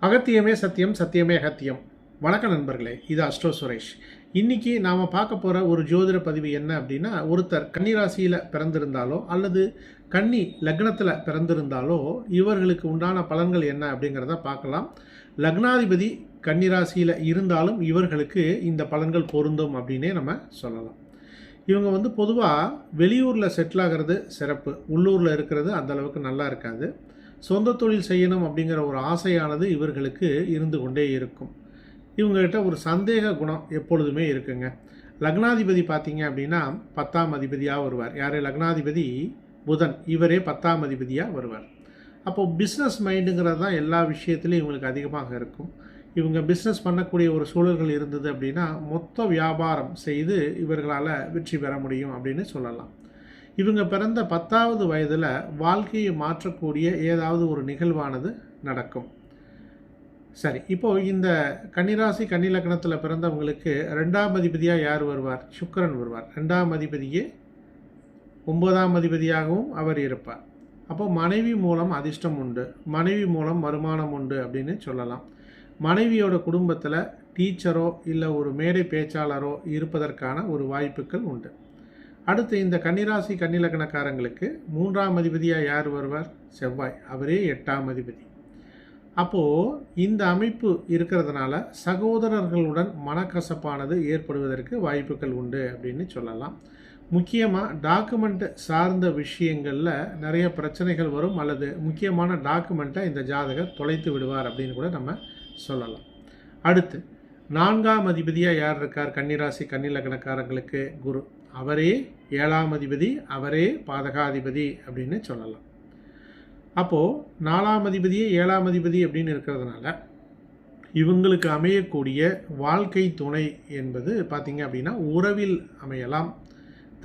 அகத்தியமே சத்தியம், சத்தியமே அகத்தியம். வணக்கம் நண்பர்களே, இது அஸ்ட்ரோ சுரேஷ். இன்றைக்கி நாம் பார்க்க போகிற ஒரு ஜோதிட பதிவு என்ன அப்படின்னா, ஒருத்தர் கன்னி ராசியில் பிறந்திருந்தாலோ அல்லது கன்னி லக்னத்தில் பிறந்திருந்தாலோ இவர்களுக்கு உண்டான பலன்கள் என்ன அப்படிங்கிறத பார்க்கலாம். லக்னாதிபதி கன்னி ராசியில் இருந்தாலும் இவர்களுக்கு இந்த பலன்கள் பொருந்தும் அப்படின்னே நம்ம சொல்லலாம். இவங்க பொதுவாக வெளியூரில் செட்டில் ஆகிறது சிறப்பு, உள்ளூரில் இருக்கிறது அந்தளவுக்கு நல்லா இருக்காது. சொந்த தொழில் செய்யணும் அப்படிங்கிற ஒரு ஆசையானது இவர்களுக்கு இருந்து கொண்டே இருக்கும். இவங்ககிட்ட ஒரு சந்தேக குணம் எப்பொழுதுமே இருக்குங்க. லக்னாதிபதி பார்த்தீங்க அப்படின்னா 10ஆம் அதிபதியாக வருவார். யார்? லக்னாதிபதி புதன். இவரே 10ஆம் அதிபதியாக வருவார். அப்போது பிஸ்னஸ் மைண்டுங்கிறது தான் எல்லா விஷயத்துலையும் இவங்களுக்கு அதிகமாக இருக்கும். இவங்க பிஸ்னஸ் பண்ணக்கூடிய ஒரு சூழல்கள் இருந்தது அப்படின்னா மொத்த வியாபாரம் செய்து இவர்களால் வெற்றி பெற முடியும் அப்படின்னு சொல்லலாம். இவங்க பிறந்த 10வது வயதில் வாழ்க்கையை மாற்றக்கூடிய ஏதாவது ஒரு நிகழ்வானது நடக்கும். சரி, இப்போது இந்த கன்னிராசி கன்னி லக்னத்தில் பிறந்தவங்களுக்கு 2ஆம் அதிபதியாக யார் வருவார்? சுக்கிரன் வருவார். 2ஆம் அதிபதியே 9ஆம் அதிபதியாகவும் அவர் இருப்பார். அப்போது மனைவி மூலம் அதிர்ஷ்டம் உண்டு, மனைவி மூலம் வருமானம் உண்டு அப்படின்னு சொல்லலாம். மனைவியோட குடும்பத்தில் டீச்சரோ இல்லை ஒரு மேடை பேச்சாளரோ இருப்பதற்கான ஒரு வாய்ப்புகள் உண்டு. அடுத்து இந்த கன்னிராசி கன்னி லக்னக்காரங்களுக்கு 3ஆம் அதிபதியாக யார் வருவார்? செவ்வாய். அவரே 8ஆம் அதிபதி. அப்போது இந்த அமைப்பு இருக்கிறதுனால சகோதரர்களுடன் மனக்கசப்பானது ஏற்படுவதற்கு வாய்ப்புகள் உண்டு அப்படின்னு சொல்லலாம். முக்கியமாக டாக்குமெண்ட் சார்ந்த விஷயங்களில் நிறைய பிரச்சனைகள் வரும், அல்லது முக்கியமான டாக்குமெண்ட்டை இந்த ஜாதகர் தொலைத்து விடுவார் அப்படின்னு கூட நம்ம சொல்லலாம். அடுத்து 4ஆம் அதிபதியாக யார் இருக்கார்? கன்னிராசி கன்னி லக்னக்காரங்களுக்கு குரு. அவரே 7ஆம் அதிபதி, அவரே பாதகாதிபதி அப்படின்னு சொல்லலாம். அப்போது 4ஆம் அதிபதியே 7ஆம் அதிபதி அப்படின்னு இருக்கிறதுனால இவங்களுக்கு அமையக்கூடிய வாழ்க்கை துணை என்பது பார்த்திங்க அப்படின்னா உறவில் அமையலாம்,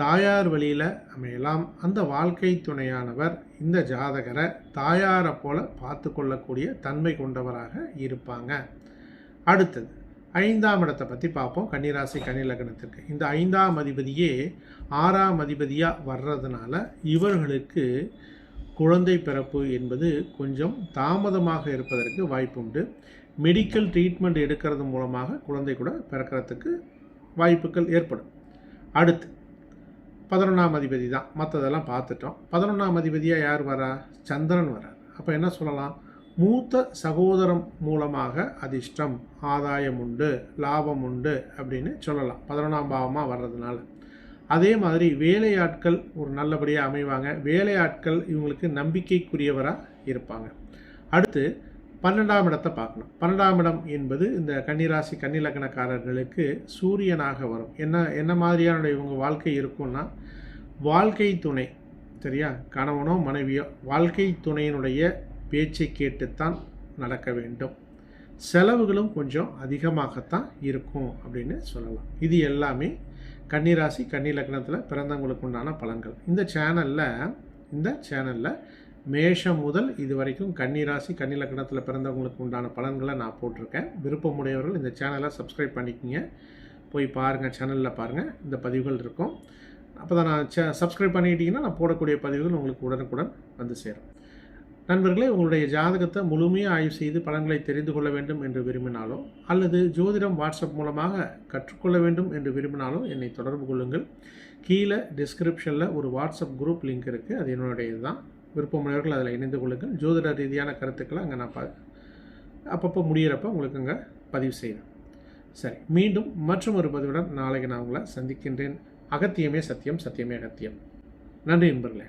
தாயார் வழியில் அமையலாம். அந்த வாழ்க்கை துணையானவர் இந்த ஜாதகரை தாயாரை போல பார்த்து கொள்ளக்கூடிய தன்மை கொண்டவராக இருப்பாங்க. அடுத்தது 5ஆம் இடத்தை பற்றி பார்ப்போம். கன்னிராசி கன்னி லக்னத்திற்கு இந்த 5ஆம் அதிபதியே 6ஆம் அதிபதியாக வர்றதுனால இவர்களுக்கு குழந்தை பிறப்பு என்பது கொஞ்சம் தாமதமாக இருப்பதற்கு வாய்ப்பு உண்டு. மெடிக்கல் ட்ரீட்மெண்ட் எடுக்கிறது மூலமாக குழந்தை கூட பிறக்கிறதுக்கு வாய்ப்புகள் ஏற்படும். அடுத்து 11ஆம் அதிபதி தான், மற்றதெல்லாம் பார்த்துட்டோம். 11ஆம் அதிபதியாக யார் வரா? சந்திரன் வரார். அப்போ என்ன சொல்லலாம்? மூத்த சகோதரம் மூலமாக அதிர்ஷ்டம், ஆதாயம் உண்டு, லாபம் உண்டு அப்படின்னு சொல்லலாம் 11ஆம் பாவமாக வர்றதுனால. அதே மாதிரி வேலையாட்கள் ஒரு நல்லபடியாக அமைவாங்க. வேலையாட்கள் இவங்களுக்கு நம்பிக்கைக்குரியவராக இருப்பாங்க. அடுத்து 12ஆம் இடத்தை பார்க்கணும். 12ஆம் இடம் என்பது இந்த கன்னிராசி கன்னி லக்னக்காரர்களுக்கு சூரியனாக வரும். என்ன மாதிரியான இவங்க வாழ்க்கை இருக்கும்னா, வாழ்க்கை துணை, சரியா, கணவனோ மனைவியோ வாழ்க்கை துணையினுடைய பேச்சை கேட்டுத்தான் நடக்க வேண்டும். செலவுகளும் கொஞ்சம் அதிகமாகத்தான் இருக்கும் அப்படின்னு சொல்லலாம். இது எல்லாமே கன்னிராசி கன்னி லக்னத்தில் பிறந்தவங்களுக்கு உண்டான பலன்கள். இந்த சேனலில் மேஷம் முதல் இது வரைக்கும் கன்னிராசி கன்னி லக்னத்தில் பிறந்தவங்களுக்கு உண்டான பலன்களை நான் போட்டிருக்கேன். விருப்பமுடையவர்கள் இந்த சேனலை சப்ஸ்கிரைப் பண்ணிக்கோங்க, போய் பாருங்கள், சேனலில் பாருங்கள், இந்த பதிவுகள் இருக்கும். அப்போ தான் நான் சப்ஸ்கிரைப் பண்ணிக்கிட்டிங்கன்னா நான் போடக்கூடிய பதிவுகள் உங்களுக்கு உடனுக்குடன் வந்து சேரும். நண்பர்களே, உங்களுடைய ஜாதகத்தை முழுமையாக ஆய்வு செய்து பலன்களை தெரிந்து கொள்ள வேண்டும் என்று விரும்பினாலோ அல்லது ஜோதிடம் வாட்ஸ்அப் மூலமாக கற்றுக்கொள்ள வேண்டும் என்று விரும்பினாலோ என்னை தொடர்பு கொள்ளுங்கள். கீழே டிஸ்கிரிப்ஷனில் ஒரு வாட்ஸ்அப் குரூப் லிங்க் இருக்குது, அது என்னுடையது தான். விருப்பமுடையவர்கள் அதில் இணைந்து கொள்ளுங்கள். ஜோதிட ரீதியான கருத்துக்களை அங்கே நான் அப்பப்போ முடிகிறப்ப உங்களுக்கு அங்கே பதிவு செய்வேன். சரி, மீண்டும் மற்றும் ஒரு பதிவுடன் நாளைக்கு நான் உங்களை சந்திக்கின்றேன். அகத்தியமே சத்தியம், சத்தியமே அகத்தியம். நன்றி நண்பர்களே.